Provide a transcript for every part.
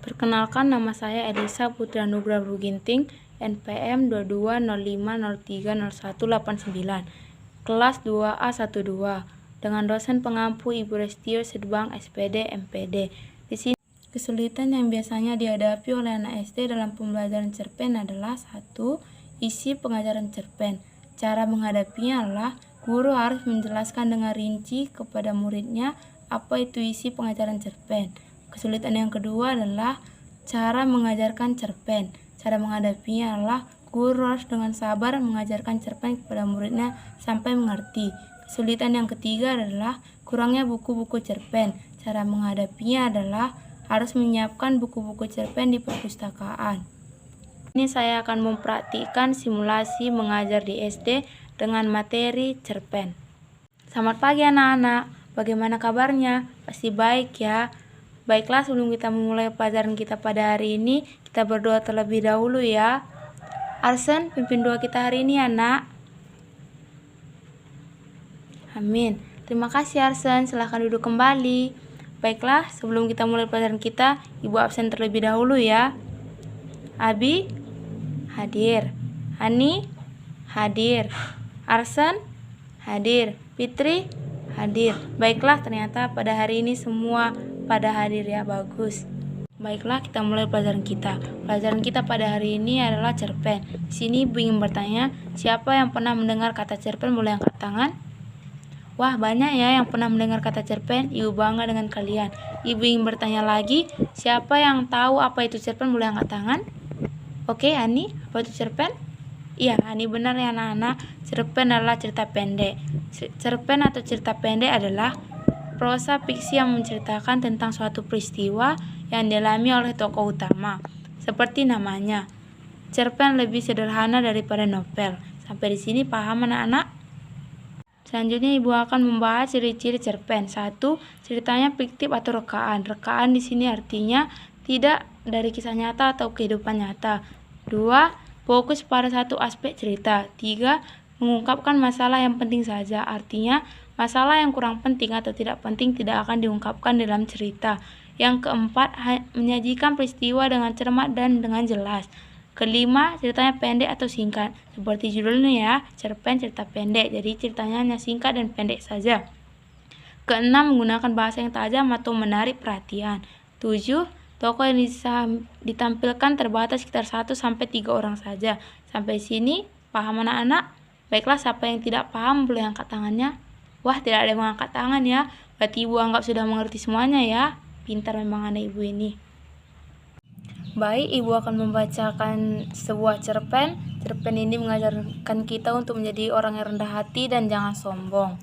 Perkenalkan, nama saya Elisa Putri Anugrah Ruginting, NPM 2205030189, kelas 2A12, dengan dosen pengampu Ibu Restio Sedbang SPD MPD. Di sini kesulitan yang biasanya dihadapi oleh anak SD dalam pembelajaran cerpen adalah 1. Isi pengajaran cerpen. Cara menghadapinya adalah guru harus menjelaskan dengan rinci kepada muridnya apa itu isi pengajaran cerpen. Kesulitan yang kedua adalah cara mengajarkan cerpen. Cara menghadapinya adalah guru harus dengan sabar mengajarkan cerpen kepada muridnya sampai mengerti. Kesulitan yang ketiga adalah kurangnya buku-buku cerpen. Cara menghadapinya adalah harus menyiapkan buku-buku cerpen di perpustakaan. Ini saya akan mempraktikkan simulasi mengajar di SD dengan materi cerpen. Selamat pagi anak-anak, bagaimana kabarnya? Pasti baik ya. Baiklah, sebelum kita memulai pelajaran kita pada hari ini, kita berdoa terlebih dahulu ya. Arsen, pimpin doa kita hari ini ya nak. Amin. Terima kasih Arsen, silahkan duduk kembali. Baiklah, sebelum kita mulai pelajaran kita, Ibu absen terlebih dahulu ya. Abi, hadir. Hani, hadir. Arsen, hadir. Fitri, hadir. Baiklah, ternyata pada hari ini semua pada hadir ya, bagus. Baiklah, kita mulai pelajaran kita. Pelajaran kita pada hari ini adalah cerpen. Di sini Ibu ingin bertanya, siapa yang pernah mendengar kata cerpen boleh angkat tangan? Wah, banyak ya yang pernah mendengar kata cerpen. Ibu bangga dengan kalian. Ibu ingin bertanya lagi, siapa yang tahu apa itu cerpen boleh angkat tangan? Oke, Ani, apa itu cerpen? Iya, Ani benar ya anak-anak. Cerpen adalah cerita pendek. Cerpen atau cerita pendek adalah prosa fiksi yang menceritakan tentang suatu peristiwa yang dialami oleh tokoh utama. Seperti namanya, cerpen lebih sederhana daripada novel. Sampai di sini paham anak-anak? Selanjutnya Ibu akan membahas ciri-ciri cerpen. 1. Ceritanya fiktif atau rekaan. Rekaan di sini artinya tidak dari kisah nyata atau kehidupan nyata. 2. Fokus pada satu aspek cerita. 3. Mengungkapkan masalah yang penting saja. Artinya masalah yang kurang penting atau tidak penting tidak akan diungkapkan dalam cerita. Yang keempat, menyajikan peristiwa dengan cermat dan dengan jelas. Kelima, ceritanya pendek atau singkat. Seperti judulnya ya, cerpen cerita pendek. Jadi ceritanya hanya singkat dan pendek saja. Keenam, menggunakan bahasa yang tajam atau menarik perhatian. 7. Tokoh yang ditampilkan terbatas sekitar 1-3 orang saja. Sampai sini paham anak-anak? Baiklah, siapa yang tidak paham boleh angkat tangannya. Wah, tidak ada yang mengangkat tangan ya. Berarti Ibu anggap sudah mengerti semuanya ya. Pintar memang anak Ibu ini. Baik, Ibu akan membacakan sebuah cerpen. Cerpen ini mengajarkan kita untuk menjadi orang yang rendah hati dan jangan sombong.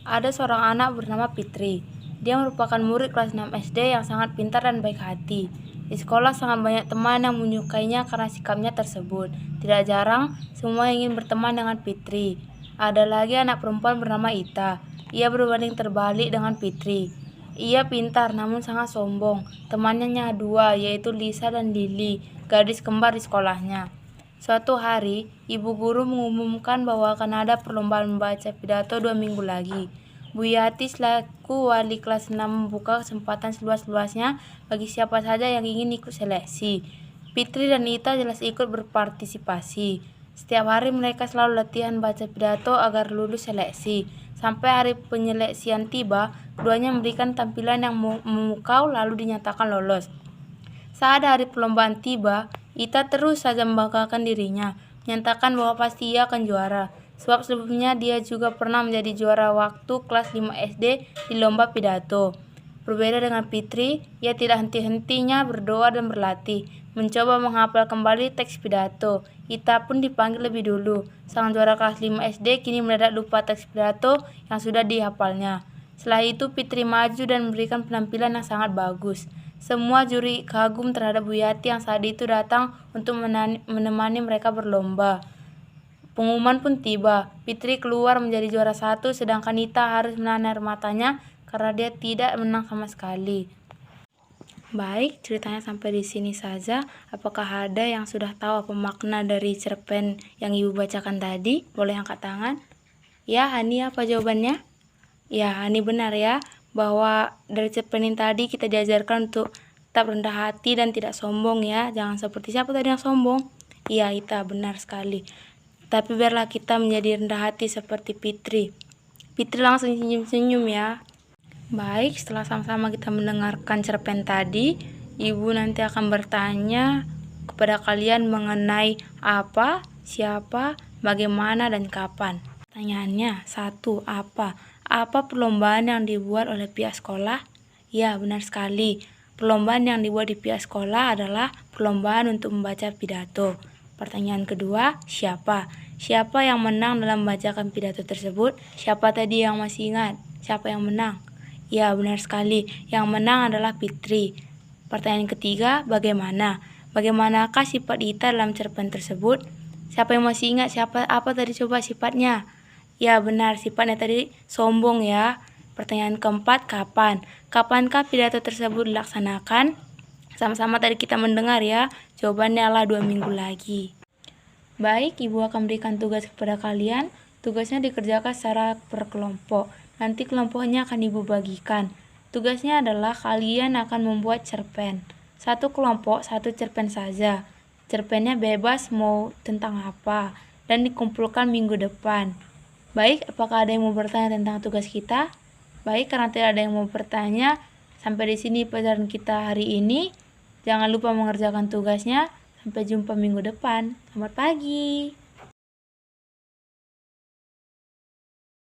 Ada seorang anak bernama Fitri. Dia merupakan murid kelas 6 SD yang sangat pintar dan baik hati. Di sekolah sangat banyak teman yang menyukainya karena sikapnya tersebut. Tidak jarang, semua ingin berteman dengan Fitri. Ada lagi anak perempuan bernama Ita. Ia berbanding terbalik dengan Fitri. Ia pintar namun sangat sombong. Temannya hanya 2, yaitu Lisa dan Lily, gadis kembar di sekolahnya. Suatu hari, ibu guru mengumumkan bahwa akan ada perlombaan membaca pidato 2 minggu lagi. Bu Yati selaku wali kelas 6 membuka kesempatan seluas-luasnya bagi siapa saja yang ingin ikut seleksi. Fitri dan Ita jelas ikut berpartisipasi. Setiap hari mereka selalu latihan baca pidato agar lulus seleksi. Sampai hari penyeleksian tiba, keduanya memberikan tampilan yang memukau lalu dinyatakan lolos. Saat hari perlombaan tiba, Ita terus saja membanggakan dirinya, menyatakan bahwa pasti ia akan juara. Sebab sebelumnya dia juga pernah menjadi juara waktu kelas 5 SD di lomba pidato. Berbeda dengan Fitri, ia tidak henti-hentinya berdoa dan berlatih, mencoba menghafal kembali teks pidato. Ita pun dipanggil lebih dulu. Sang juara kelas 5 SD kini mendadak lupa teks pidato yang sudah dihafalnya. Setelah itu Fitri maju dan memberikan penampilan yang sangat bagus. Semua juri kagum terhadap Bu Yati yang saat itu datang untuk menemani mereka berlomba. Pengumuman pun tiba. Fitri keluar menjadi juara 1, sedangkan Ita harus menahan air matanya karena dia tidak menang sama sekali. Baik, ceritanya sampai di sini saja. Apakah ada yang sudah tahu apa makna dari cerpen yang Ibu bacakan tadi? Boleh angkat tangan. Ya, Hani, apa jawabannya? Ya, Hani benar ya, bahwa dari cerpen ini tadi kita diajarkan untuk Tetap rendah hati dan tidak sombong ya. Jangan seperti siapa tadi yang sombong? Iya, Ita, benar sekali. Tapi biarlah kita menjadi rendah hati seperti Fitri. Fitri langsung senyum-senyum ya. Baik, setelah sama-sama kita mendengarkan cerpen tadi, Ibu nanti akan bertanya kepada kalian mengenai apa, siapa, bagaimana, dan kapan. Pertanyaannya, 1. Apa? Apa perlombaan yang dibuat oleh pihak sekolah? Ya, benar sekali. Perlombaan yang dibuat di pihak sekolah adalah perlombaan untuk membaca pidato. Pertanyaan kedua, siapa? Siapa yang menang dalam membacakan pidato tersebut? Siapa tadi yang masih ingat? Siapa yang menang? Ya, benar sekali. Yang menang adalah Fitri. Pertanyaan ketiga, bagaimana? Bagaimanakah sifat Ita dalam cerpen tersebut? Siapa yang masih ingat apa tadi coba sifatnya? Ya, benar, sifatnya tadi sombong ya. Pertanyaan keempat, kapan? Kapankah pidato tersebut dilaksanakan? Sama-sama tadi kita mendengar ya. Jawabannya adalah 2 minggu lagi. Baik, Ibu akan berikan tugas kepada kalian. Tugasnya dikerjakan secara per kelompok. Nanti kelompoknya akan Ibu bagikan. Tugasnya adalah kalian akan membuat cerpen. Satu kelompok, satu cerpen saja. Cerpennya bebas mau tentang apa. Dan dikumpulkan minggu depan. Baik, apakah ada yang mau bertanya tentang tugas kita? Baik, karena tidak ada yang mau bertanya, sampai di sini pelajaran kita hari ini. Jangan lupa mengerjakan tugasnya. Sampai jumpa minggu depan. Selamat pagi.